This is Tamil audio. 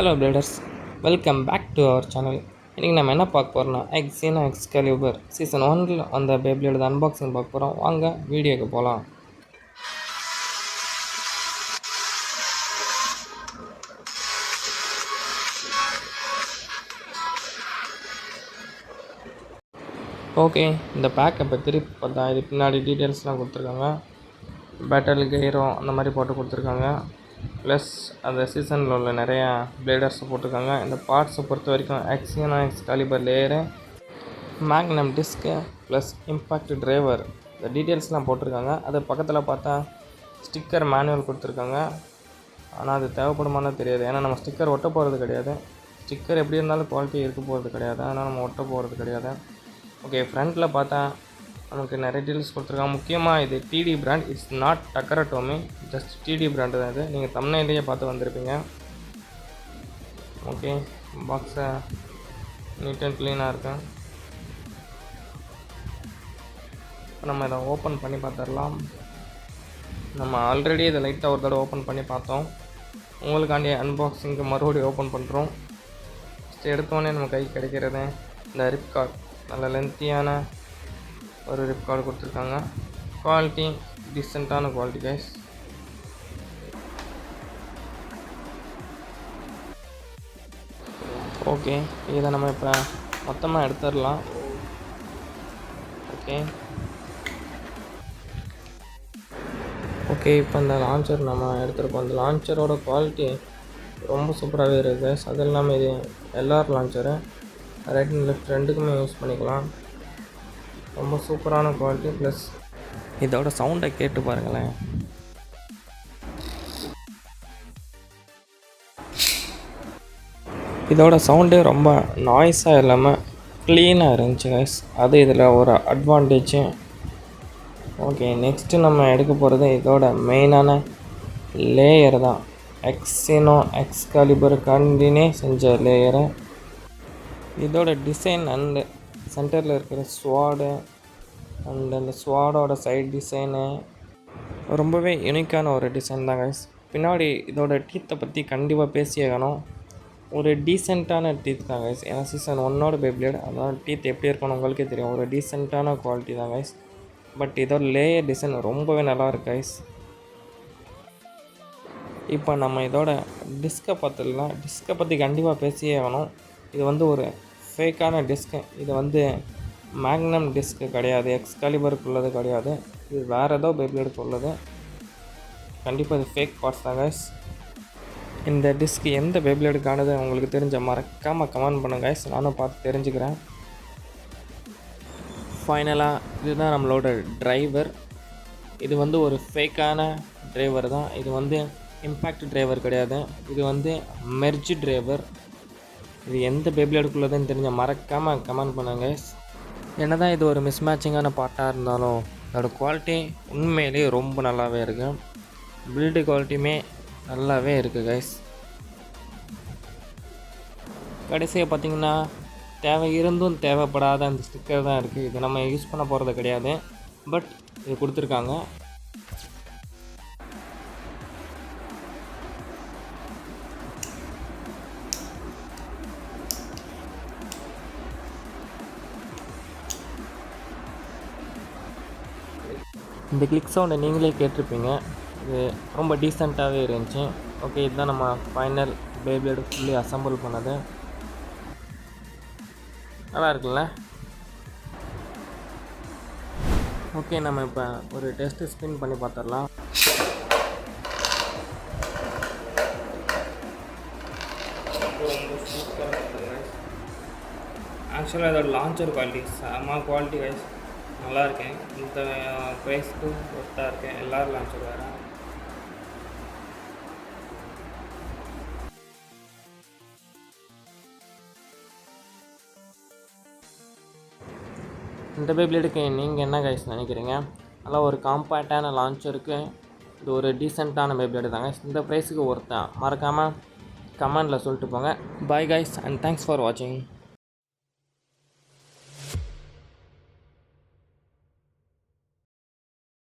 Hello bladers, welcome back to our channel. இன்றைக்கி நம்ம என்ன பார்க்க போகிறோம்னா எக்ஸீனோ எக்ஸ்கலிபர் சீசன் 1 அந்த பேப்ளேட் அன்பாக்சிங் பார்க்க போகிறோம். வாங்க வீடியோக்கு போகலாம். ஓகே, இந்த பேக்கை இப்போ திருப்பி பார்த்தா இது பின்னாடி டீட்டெயில்ஸ்லாம் கொடுத்துருக்காங்க. பேட்டல் கெய்ரோ அந்த மாதிரி போட்டு கொடுத்துருக்காங்க. ப்ளஸ் அந்த சீசனில் உள்ள நிறையா பிளேடர்ஸை போட்டிருக்காங்க. இந்த பார்ட்ஸை பொறுத்த வரைக்கும் Xeno Excalibur layer, Magnum disk plus Impact driver இந்த டீட்டெயில்ஸ்லாம் போட்டிருக்காங்க. அது பக்கத்தில் பார்த்தா ஸ்டிக்கர் மேனுவல் கொடுத்துருக்காங்க. ஆனால் அது தேவைப்படுமானு தெரியாது, ஏன்னா நம்ம ஸ்டிக்கர் ஒட்ட போகிறது கிடையாது. ஸ்டிக்கர் எப்படி இருந்தாலும் குவாலிட்டி இருக்க போகிறது கிடையாது, அதனால் நம்ம ஒட்ட போகிறது கிடையாது. ஓகே, ஃப்ரண்ட்டில் பார்த்தா நமக்கு நிறைய டீட்டெயில்ஸ் கொடுத்துருக்காங்க. முக்கியமாக இது TT brand, it's not Takara Tomy, just TT brand தான் இது. நீங்கள் தம்ப்நெயிலேயே பார்த்து வந்திருப்பீங்க. ஓகே, பாக்ஸை நீட் அண்ட் க்ளீனாக இருக்கு. நம்ம இதை ஓப்பன் பண்ணி பார்த்துடலாம். நம்ம ஆல்ரெடி இதை லைட்டாக ஒரு தடவை ஓப்பன் பண்ணி பார்த்தோம். உங்களுக்காண்டி அன்பாக்சிங்க்கு மறுபடியும் ஓப்பன் பண்ணுறோம். ஃபஸ்ட்டு எடுத்தோடனே நம்ம கைக்கு கிடைக்கிறது இந்த ரிப் கார்டு. நல்ல லென்த்தியான ஒரு ரிப் கார்டு கொடுத்துருக்காங்க. குவாலிட்டி டீசெண்டான குவாலிட்டி கைஸ். ஓகே, இதை நம்ம இப்போ மொத்தமாக எடுத்துடலாம். ஓகே, இப்போ இந்த லான்ச்சர் நம்ம எடுத்துருக்கோம். இந்த லான்ச்சரோட குவாலிட்டி ரொம்ப சூப்பராகவே இருக்குது கைஸ். அது இல்லாமல் இது LR launcher, right and left ரெண்டுக்குமே யூஸ் பண்ணிக்கலாம். ரொம்ப சூப்பரான குவாலிட்டி. ப்ளஸ் இதோட சவுண்டை கேட்டு பாருங்களேன். இதோட சவுண்டே ரொம்ப நாய்ஸாக இல்லாமல் க்ளீனாக இருந்துச்சு கைஸ். அது இதில் ஒரு அட்வான்டேஜு. ஓகே, நெக்ஸ்ட்டு நம்ம எடுக்க போகிறது இதோட மெயினான லேயர் தான். எக்ஸீனோ எக்ஸ்கலிபர் கண்டினே செஞ்ச லேயரு. இதோட டிசைன் அண்டு சென்டரில் இருக்கிற ஸ்வாடு அண்ட் அந்த ஸ்வாடோட சைட் டிசைனு ரொம்பவே யூனிக்கான ஒரு டிசைன் தான் கைஸ். பின்னாடி இதோட டீத்தை பற்றி கண்டிப்பாக பேசியாகணும். ஒரு டீசெண்டான டீத் தான் கைஸ், ஏன்னா சீசன் 1 பேப்ளேட், அதனால் டீத் எப்படி இருக்கணும் உங்களுக்கே தெரியும். ஒரு டீசெண்டான குவாலிட்டி தான் கைஸ். பட் இதோட லேயர் டிசைன் ரொம்பவே நல்லா இருக்கு கைஸ். இப்போ நம்ம இதோட டிஸ்கை பார்த்துடலாம். டிஸ்கை பற்றி கண்டிப்பாக பேசியே ஆகணும். இது வந்து ஒரு ஃபேக்கான டிஸ்க்கு. இது வந்து மேக்னம் டிஸ்க்கு கிடையாது, எக்ஸ்கலிபருக்கு உள்ளது கிடையாது. இது வேறு ஏதோ பேப்ளேடுக்கு உள்ளது. கண்டிப்பாக இது ஃபேக் பார்ட்ஸ் தான் கைஸ். இந்த டிஸ்க் எந்த பேப்ளேடுக்கானது உங்களுக்கு தெரிஞ்ச மறக்காமல் கமெண்ட் பண்ணுங்க கைஸ், நானும் பார்த்து தெரிஞ்சுக்கிறேன். ஃபைனலாக இதுதான் நம்மளோட டிரைவர். இது வந்து ஒரு ஃபேக்கான டிரைவர் தான். இது வந்து இம்பேக்ட் டிரைவர் கிடையாது, இது வந்து மெர்ஜ் டிரைவர். இது எந்த பேப்ளேடுக்குள்ளதுன்னு தெரிஞ்ச மறக்காமல் கமெண்ட் பண்ணுங்க. என்ன தான் இது ஒரு மிஸ்மேட்சிங்கான பார்ட்டாக இருந்தாலும் அதோட குவாலிட்டி உண்மையிலே ரொம்ப நல்லாவே இருக்குது. பில்டு குவாலிட்டியுமே நல்லாவே இருக்குது கைஸ். கடைசியாக பார்த்திங்கன்னா தேவை இருந்தும் தேவைப்படாத அந்த ஸ்டிக்கர் தான் இருக்குது. இது நம்ம யூஸ் பண்ண போகிறது கிடையாது, பட் இது கொடுத்துருக்காங்க. இந்த கிளிக் சவுண்டை நீங்களே கேட்டிருப்பீங்க. இது ரொம்ப டீசெண்டாகவே இருந்துச்சு. ஓகே, இதுதான் நம்ம ஃபைனல் பேப்ளேடு ஃபுல்லி அசம்பிள் பண்ணது. நல்லா இருக்குல்ல? ஓகே, நம்ம இப்போ ஒரு டெஸ்ட்டு ஸ்பின் பண்ணி பார்த்துடலாம். ஆக்சுவலாக இதோட லான்ச்சர் குவாலிட்டி செம்ம குவாலிட்டி கைஸ், நல்லா இருக்கேன். இந்த ப்ரைஸ்க்கு ஒர்த்தாக இருக்கேன். எல்லோரும் லான்ச்சர் வேறு. இந்த பேப்ளேடுக்கு நீங்கள் என்ன கைஸ் நினைக்கிறீங்க? நல்லா ஒரு காம்பேக்டான லான்ச்சருக்கு இது ஒரு டீசெண்டான பேப்ளேடு தாங்க. இந்த ப்ரைஸுக்கு ஒர்த்தான். மறக்காமல் கமெண்டில் சொல்லிட்டு போங்க. Bye guys and thanks for வாட்சிங்.